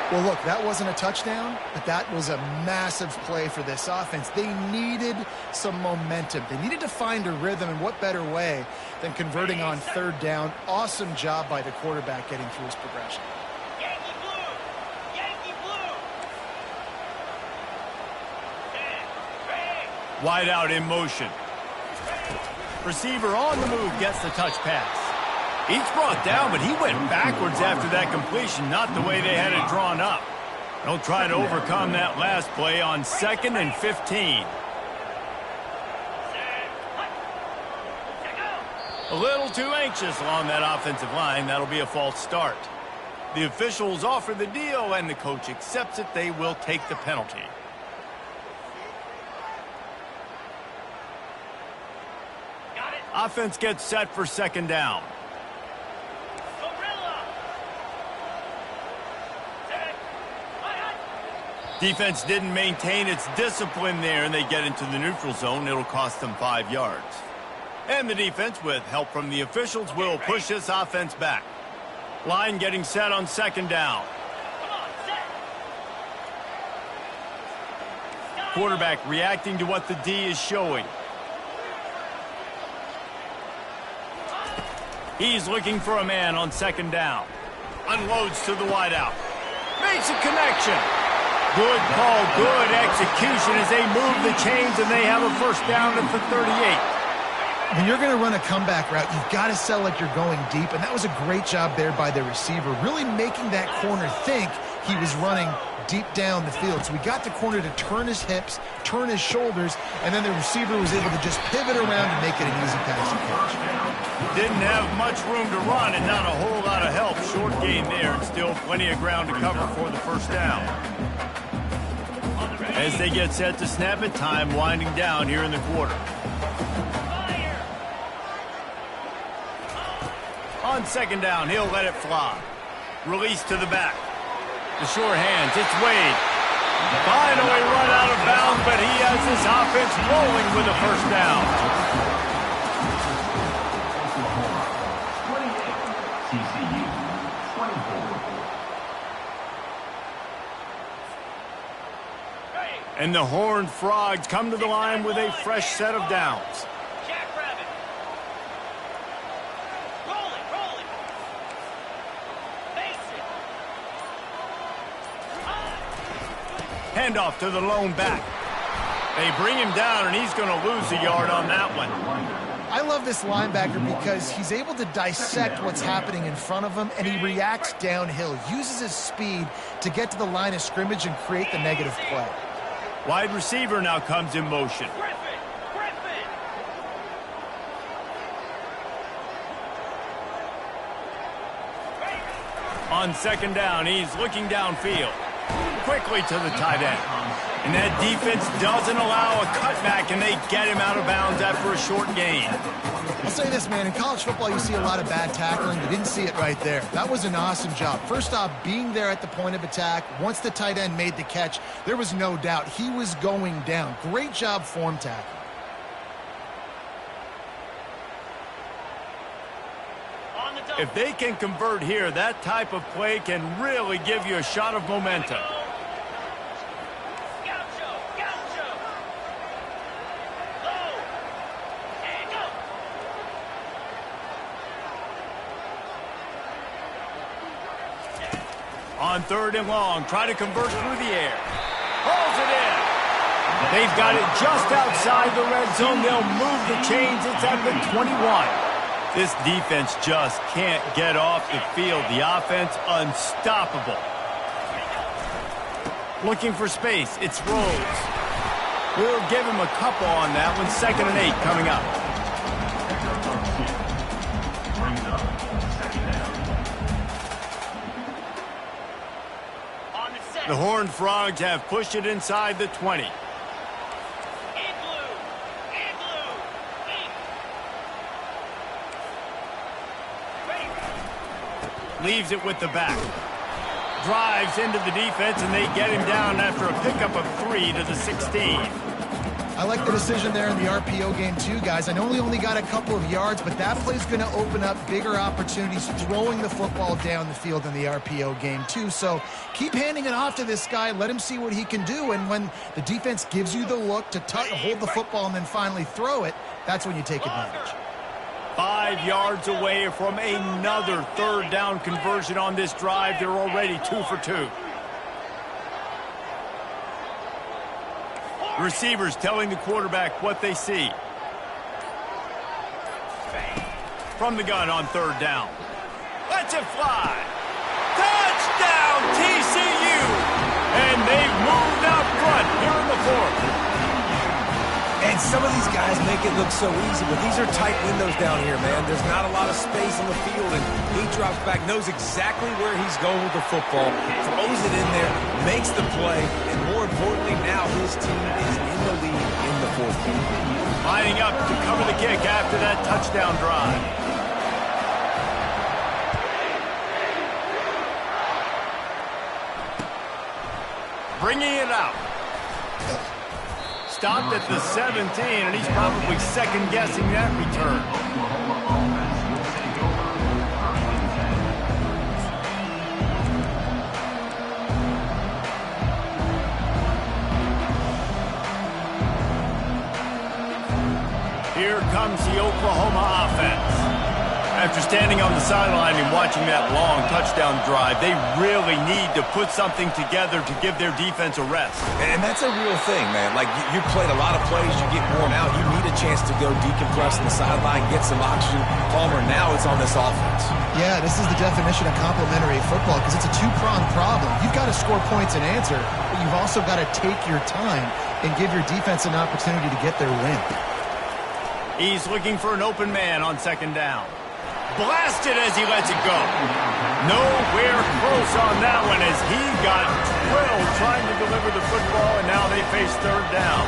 Well, look, that wasn't a touchdown, but that was a massive play for this offense. They needed some momentum. They needed to find a rhythm, and what better way than converting on 3rd down. Awesome job by the quarterback getting through his progression.
Wide out in motion. Receiver on the move gets the touch pass. He's brought down, but he went backwards after that completion, not the way they had it drawn up. They'll try to overcome that last play on 2nd and 15. A little too anxious along that offensive line. That'll be a false start. The officials offer the deal, and the coach accepts it. They will take the penalty. Offense gets set for 2nd down. Defense didn't maintain its discipline there, and they get into the neutral zone. It'll cost them 5 yards. And the defense, with help from the officials, will push this offense back. Line getting set on 2nd down. Quarterback reacting to what the D is showing. He's looking for a man on 2nd down. Unloads to the wideout. Makes a connection. Good call, good execution as they move the chains, and they have a first down at the 38.
When you're going to run a comeback route, you've got to sell like you're going deep, and that was a great job there by the receiver, really making that corner think he was running deep down the field. So we got the corner to turn his hips, turn his shoulders, and then the receiver was able to just pivot around and make it an easy pass and catch.
Didn't have much room to run and not a whole lot of help. Short gain there, and still plenty of ground to cover for the first down. As they get set to snap it, time winding down here in the quarter. On 2nd down, he'll let it fly. Release to the back. The sure hands, it's Wade. Finally run out of bounds, but he has his offense rolling with a first down.
28, TCU, 24.
And the Horned Frogs come to the line with a fresh set of downs. Handoff to the lone back. They bring him down, and he's going to lose a yard on that one.
I love this linebacker because he's able to dissect what's happening in front of him, and he reacts downhill, uses his speed to get to the line of scrimmage and create the negative play.
Wide receiver now comes in motion. On second down, he's looking downfield. Quickly to the tight end. And that defense doesn't allow a cutback, and they get him out of bounds after a short gain.
I'll say this, man. In college football, you see a lot of bad tackling. You didn't see it right there. That was an awesome job. First off, being there at the point of attack. Once the tight end made the catch, there was no doubt he was going down. Great job form tackle.
If they can convert here, that type of play can really give you a shot of momentum. On third and long, try to convert through the air. Hauls it in. They've got it just outside the red zone. They'll move the chains. It's at the 21. This defense just can't get off the field. The offense unstoppable. Looking for space. It's Rhodes. We'll give him a couple on that one. 2nd and 8 coming up. The Horned Frogs have pushed it inside the 20. Leaves it with the back. Drives into the defense, and they get him down after a pickup of 3 to the 16.
I like the decision there in the RPO game too, guys. I know he only got a couple of yards, but that play's going to open up bigger opportunities throwing the football down the field in the RPO game too. So keep handing it off to this guy. Let him see what he can do, and when the defense gives you the look to hold the football and then finally throw it, that's when you take advantage.
5 yards away from another third down conversion on this drive. They're already 2 for 2. Receivers telling the quarterback what they see. From the gun on third down. Lets it fly. Touchdown, TCU! And they've moved out front here in the 4th.
And some of these guys make it look so easy, but these are tight windows down here, man. There's not a lot of space on the field, and he drops back, knows exactly where he's going with the football, throws it in there, makes the play, and more importantly, now his team is in the lead in the 4th quarter.
Lining up to cover the kick after that touchdown drive. Bringing it out. Stopped at the 17, and he's probably second-guessing that return. Here comes the Oklahoma offense. After standing on the sideline and watching that long touchdown drive, they really need to put something together to give their defense a rest.
And that's a real thing, man. Like, you played a lot of plays, you get worn out. You need a chance to go decompress on the sideline, get some oxygen. Palmer, now it's on this offense.
Yeah, this is the definition of complementary football because it's a two-pronged problem. You've got to score points and answer, but you've also got to take your time and give your defense an opportunity to get their win.
He's looking for an open man on second down. Blasted as he lets it go. Nowhere close on that one as he got drilled trying to deliver the football, and now they face third down.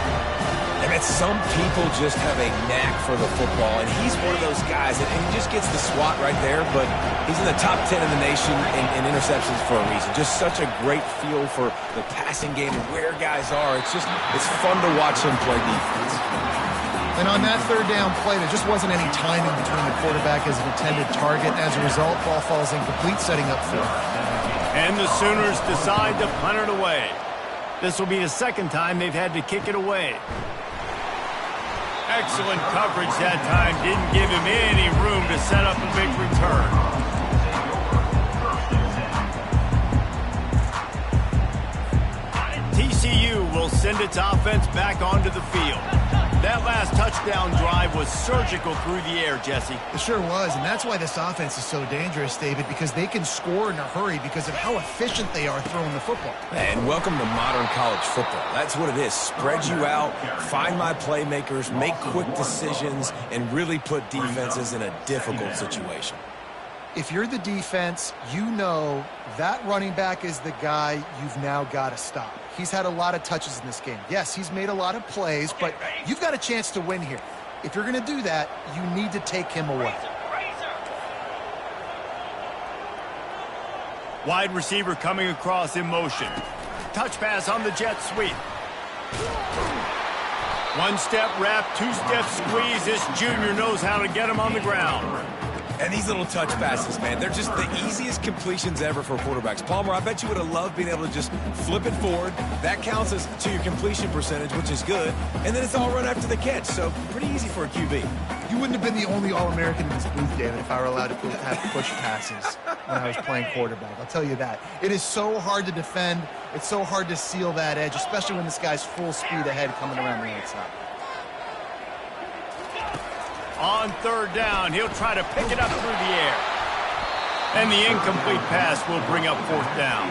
And some people just have a knack for the football, and he's one of those guys, and he just gets the swat right there, but he's in the top 10 in the nation in interceptions for a reason. Just such a great feel for the passing game and where guys are. It's fun to watch him play defense.
And on that third down play, there just wasn't any timing between the quarterback as an intended target. As a result, ball falls incomplete, setting up fourth.
And the Sooners decide to punt it away. This will be the second time they've had to kick it away. Excellent coverage that time. Didn't give him any room to set up a big return. TCU will send its offense back onto the field. That last touchdown drive was surgical through the air, Jesse.
It sure was, and that's why this offense is so dangerous, David, because they can score in a hurry because of how efficient they are throwing the football.
And welcome to modern college football. That's what it is. Spread you out, find my playmakers, make quick decisions, and really put defenses in a difficult situation.
If you're the defense, you know that running back is the guy you've now got to stop. He's had a lot of touches in this game. Yes, he's made a lot of plays, but you've got a chance to win here. If you're going to do that, you need to take him away.
Wide receiver coming across in motion. Touch pass on the jet sweep. One step wrap, two step squeeze. This junior knows how to get him on the ground.
And these little touch passes, man, they're just the easiest completions ever for quarterbacks. Palmer, I bet you would have loved being able to just flip it forward. That counts as to your completion percentage, which is good. And then it's all run after the catch, so pretty easy for a QB.
You wouldn't have been the only All-American in this booth, David, if I were allowed to have push passes when I was playing quarterback. I'll tell you that. It is so hard to defend. It's so hard to seal that edge, especially when this guy's full speed ahead coming around the outside.
On third down, he'll try to pick it up through the air. And the incomplete pass will bring up fourth down.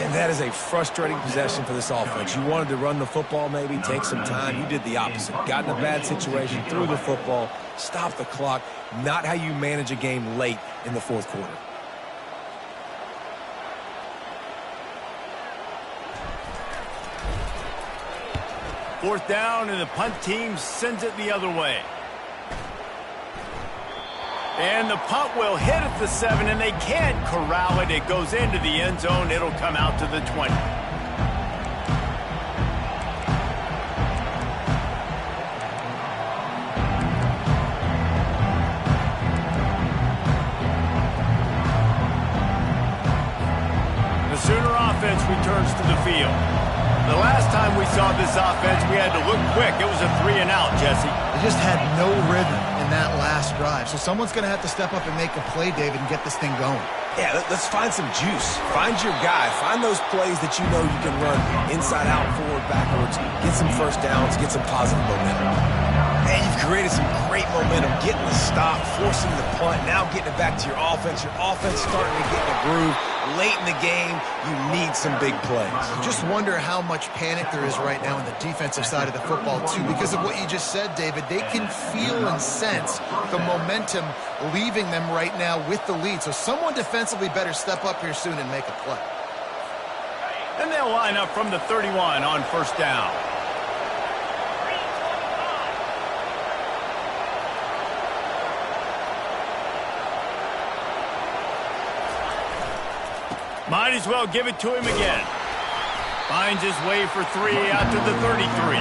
And that is a frustrating possession for this offense. You wanted to run the football, maybe take some time. You did the opposite. Got in a bad situation, threw the football, stopped the clock. Not how you manage a game late in the fourth quarter.
Fourth down, and the punt team sends it the other way. And the punt will hit at the 7, and they can't corral it. It goes into the end zone. It'll come out to the 20. The Sooner offense returns to the field. The last time we saw this offense, we had to look quick. It was a 3-and-out, Jesse.
They just had no rhythm in that last drive. So someone's going to have to step up and make a play, David, and get this thing going.
Yeah, let's find some juice. Find your guy. Find those plays that you know you can run inside out, forward, backwards. Get some first downs. Get some positive momentum. And you've created some great momentum. Getting the stop, forcing the punt, now getting it back to your offense. Your offense starting to get in a groove. Late in the game, you need some big plays.
You just wonder how much panic there is right now on the defensive side of the football, too, because of what you just said, David. They can feel and sense the momentum leaving them right now with the lead. So someone defensively better step up here soon and make a play.
And they'll line up from the 31 on first down. Might as well give it to him again. Finds his way for 3 out to the 33.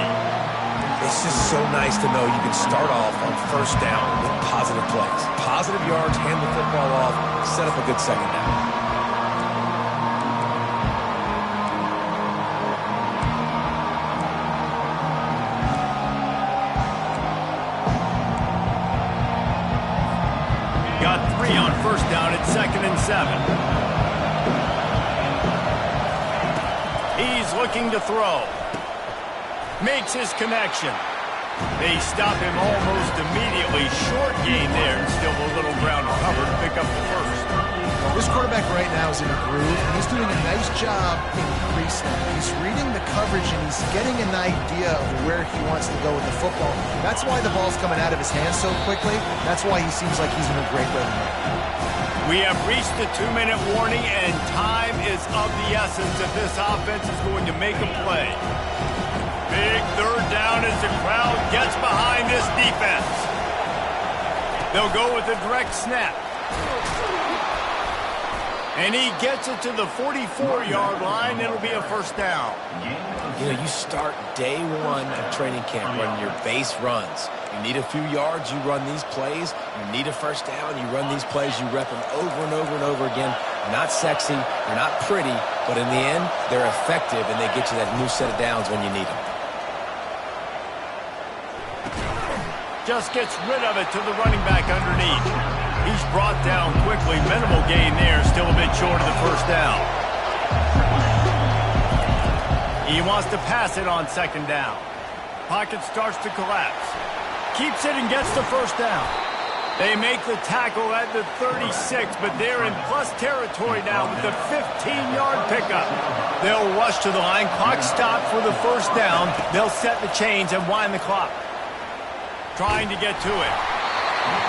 It's just so nice to know you can start off on first down with positive plays. Positive yards, hand the football off, set up a good second down.
Got 3 on first down at 2nd and 7. He's looking to throw. Makes his connection. They stop him almost immediately. Short gain there, and still a little ground to cover to pick up the first.
This quarterback right now is in a groove, and he's doing a nice job in pre-snap. He's reading the coverage, and he's getting an idea of where he wants to go with the football. That's why the ball's coming out of his hands so quickly. That's why he seems like he's in a great rhythm right now.
We have reached the 2-minute warning, and time is of the essence if this offense is going to make a play. Big third down as the crowd gets behind this defense. They'll go with a direct snap. And he gets it to the 44-yard line. It'll be a first down.
You know, you start day one of training camp running your base runs. You need a few yards, you run these plays. You need a first down, you run these plays. You rep them over and over and over again. They're not sexy, they're not pretty, but in the end, they're effective, and they get you that new set of downs when you need them.
Just gets rid of it to the running back underneath. He's brought down quickly. Minimal gain there. Still a bit short of the first down. He wants to pass it on second down. Pocket starts to collapse. Keeps it and gets the first down. They make the tackle at the 36, but they're in plus territory now with the 15-yard pickup. They'll rush to the line. Clock stopped for the first down. They'll set the chains and wind the clock. Trying to get to it.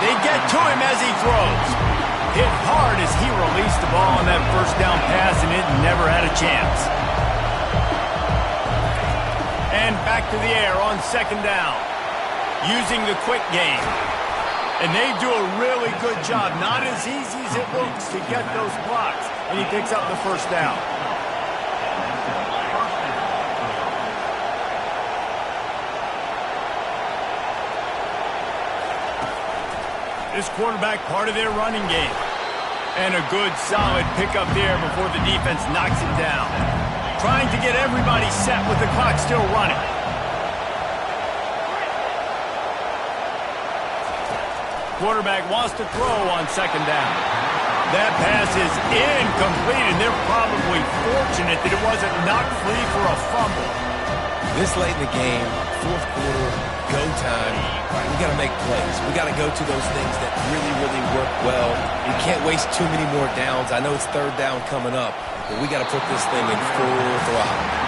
They get to him as he throws. Hit hard as he released the ball on that first down pass, and it never had a chance. And back to the air on second down. Using the quick game. And they do a really good job. Not as easy as it looks to get those blocks. And he picks up the first down. This quarterback part of their running game. And a good, solid pickup there before the defense knocks it down. Trying to get everybody set with the clock still running. Quarterback wants to throw on second down. That pass is incomplete, and they're probably fortunate that it wasn't knocked free for a fumble.
This late in the game, fourth quarter, go time, we got to make plays. We got to go to those things that really, really work well. You can't waste too many more downs. I know it's third down coming up, but we got to put this thing in full throttle.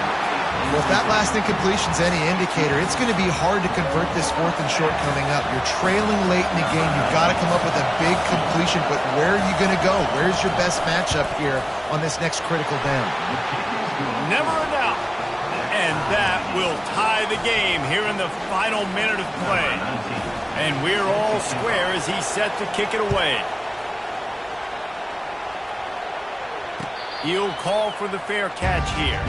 Well, if that last incompletion's any indicator, it's going to be hard to convert this fourth and short coming up. You're trailing late in the game. You've got to come up with a big completion, but where are you going to go? Where's your best matchup here on this next critical down?
Never a doubt. And that will tie the game here in the final minute of play. And we're all square as he's set to kick it away. He'll call for the fair catch here.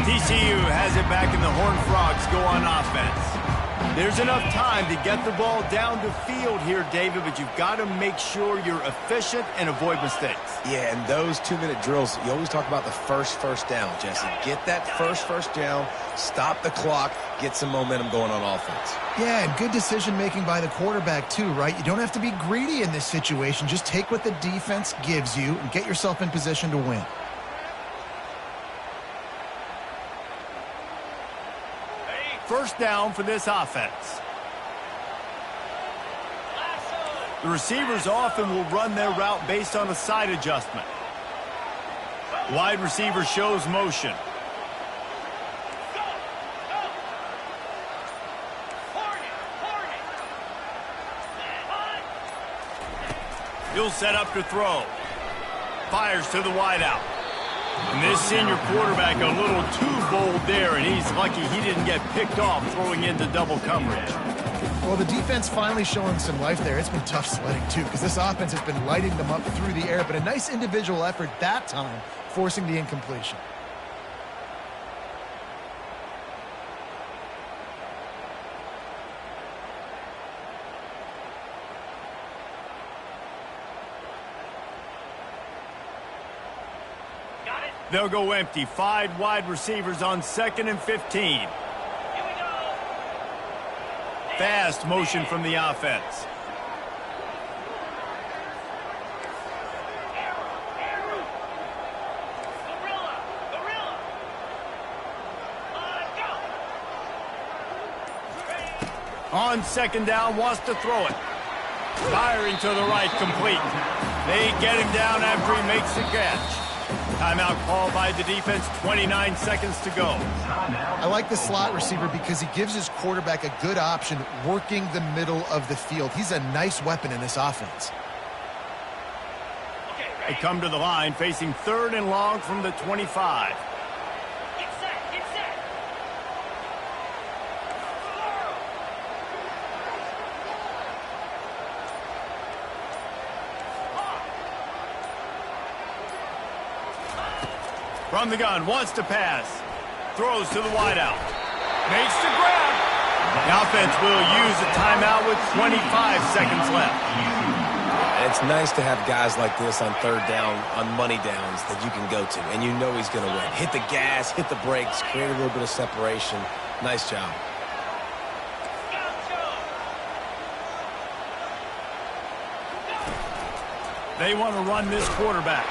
TCU has it back and the Horned Frogs go on offense. There's enough time to get the ball down the field here, David, but you've got to make sure you're efficient and avoid mistakes.
Yeah, and those 2-minute drills, you always talk about the first down, Jesse. Get that first down, stop the clock, get some momentum going on offense.
Yeah, and good decision-making by the quarterback, too, right? You don't have to be greedy in this situation. Just take what the defense gives you and get yourself in position to win.
First down for this offense. The receivers often will run their route based on a side adjustment. Wide receiver shows motion. He'll set up to throw. Fires to the wideout. And this senior quarterback a little too bold there, and he's lucky he didn't get picked off throwing into double coverage.
Well, the defense finally showing some life there. It's been tough sledding, too, because this offense has been lighting them up through the air, but a nice individual effort that time, forcing the incompletion.
They'll go empty. 5 wide receivers on 2nd and 15. Fast motion from the offense. On 2nd down, wants to throw it. Firing to the right, complete. They get him down after he makes the catch. Timeout called by the defense, 29 seconds to go.
I like the slot receiver because he gives his quarterback a good option working the middle of the field. He's a nice weapon in this offense.
They come to the line facing 3rd and long from the 25.
Get set, get set.
From the gun, wants to pass. Throws to the wideout. Makes the grab. The offense will use a timeout with 25 seconds left.
And It's nice to have guys like this on third down, on money downs that you can go to, and you know he's going to win. Hit the gas, hit the brakes, create a little bit of separation. Nice job.
They want to run this quarterback.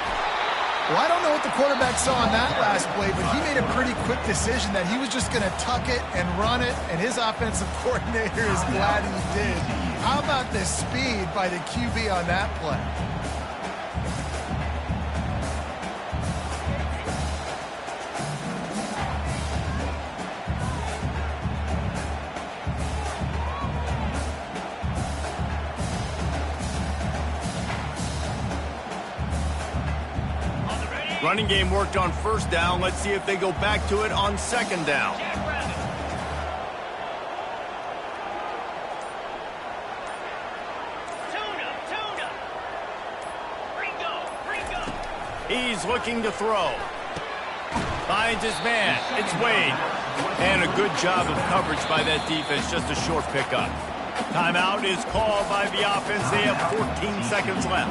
Well, I don't know what the quarterback saw on that last play, but he made a pretty quick decision that he was just going to tuck it and run it, and his offensive coordinator is glad he did. How about the speed by the QB on that play?
Running game worked on first down. Let's see if they go back to it on second down. He's looking to throw. Finds his man. It's Wade. And a good job of coverage by that defense. Just a short pickup. Timeout is called by the offense. They have 14 seconds left.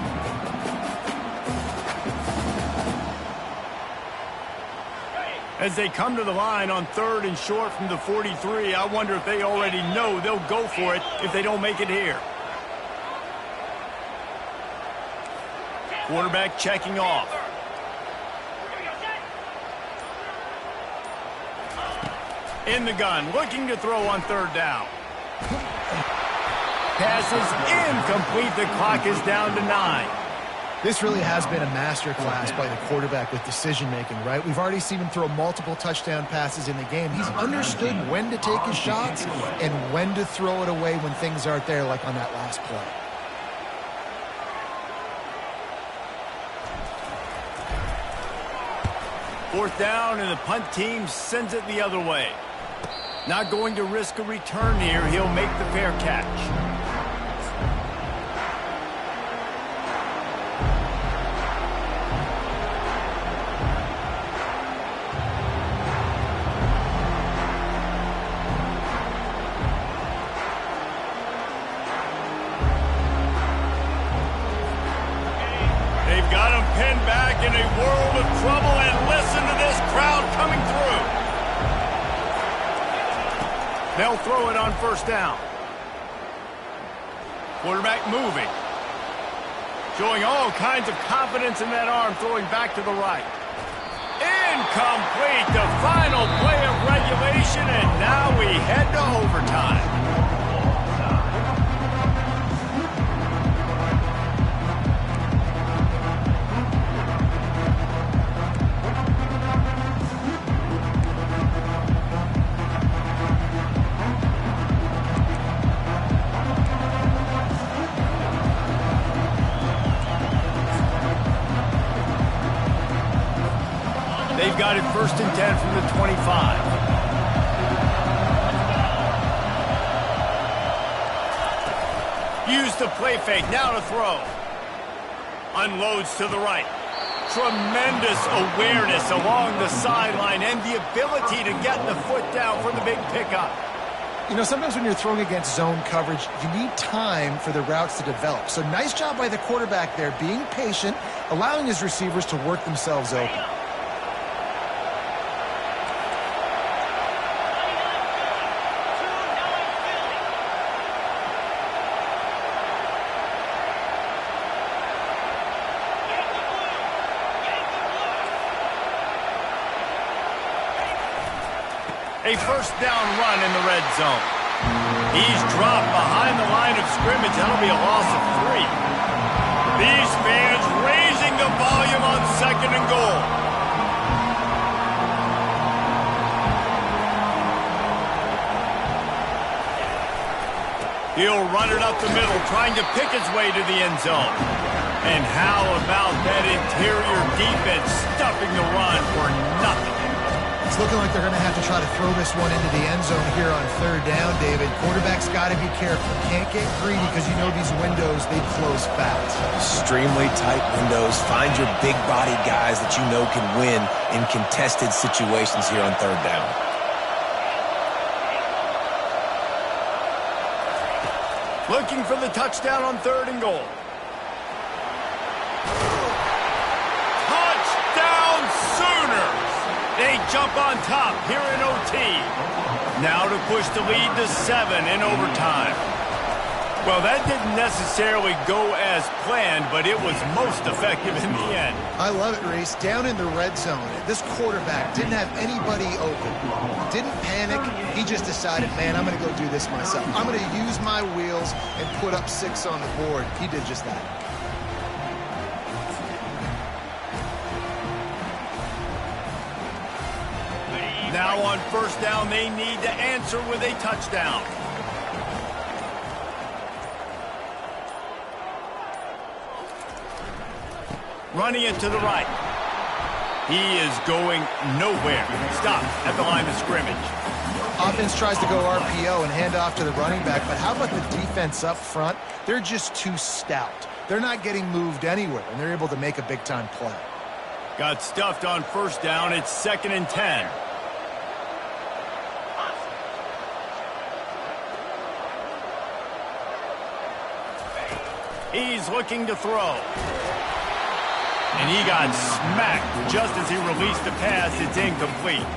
As they come to the line on third and short from the 43, I wonder if they already know they'll go for it if they don't make it here. Quarterback checking off. In the gun, looking to throw on third down. Pass is incomplete. The clock is down to 9.
This really has been a masterclass by the quarterback with decision-making, right? We've already seen him throw multiple touchdown passes in the game. He's understood when to take his shots and when to throw it away when things aren't there, like on that last play.
Fourth down, and the punt team sends it the other way. Not going to risk a return here. He'll make the fair catch. In a world of trouble, and listen to this crowd coming through. They'll throw it on first down. Quarterback moving. Showing all kinds of confidence in that arm, throwing back to the right. Incomplete, the final play of regulation, and now we head to overtime. They've got it first and 10 from the 25. Use the play fake, now to throw. Unloads to the right. Tremendous awareness along the sideline and the ability to get the foot down for the big pickup.
You know, sometimes when you're throwing against zone coverage, you need time for the routes to develop. So nice job by the quarterback there, being patient, allowing his receivers to work themselves open.
A first down run in the red zone. He's dropped behind the line of scrimmage. That'll be a loss of 3. These fans raising the volume on second and goal. He'll run it up the middle, trying to pick his way to the end zone. And how about that interior defense stuffing the run for nothing?
It's looking like they're going to have to try to throw this one into the end zone here on third down, David. Quarterback's got to be careful. Can't get greedy because you know these windows, they close fast.
Extremely tight windows. Find your big-bodied guys that you know can win in contested situations here on third down.
Looking for the touchdown on third and goal. They jump on top here in OT. Now to push the lead to 7 in overtime. Well, that didn't necessarily go as planned, but it was most effective in the end.
I love it, Reese. Down in the red zone, this quarterback didn't have anybody open. Didn't panic. He just decided, man, I'm going to go do this myself. I'm going to use my wheels and put up 6 on the board. He did just that.
Now on first down, they need to answer with a touchdown. Running it to the right. He is going nowhere. Stop at the line of scrimmage.
Offense tries to go RPO and hand off to the running back, but how about the defense up front? They're just too stout. They're not getting moved anywhere, and they're able to make a big-time play.
Got stuffed on first down. It's 2nd and 10. He's looking to throw. And he got smacked just as he released the pass. It's incomplete.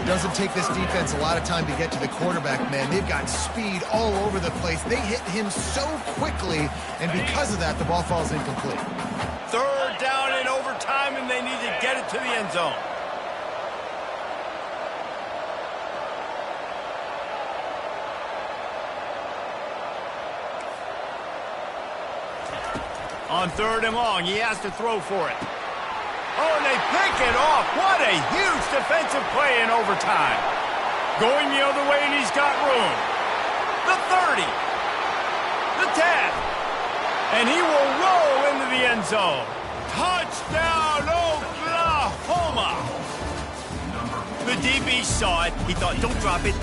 It doesn't take this defense a lot of time to get to the quarterback, man. They've got speed all over the place. They hit him so quickly, and because of that, the ball falls incomplete.
3rd down in overtime, and they need to get it to the end zone. On 3rd and long, he has to throw for it. Oh, and they pick it off. What a huge defensive play in overtime. Going the other way, and he's got room. The 30. The 10. And he will roll into the end zone. Touchdown, Oklahoma. The DB saw it. He thought, don't drop it, don't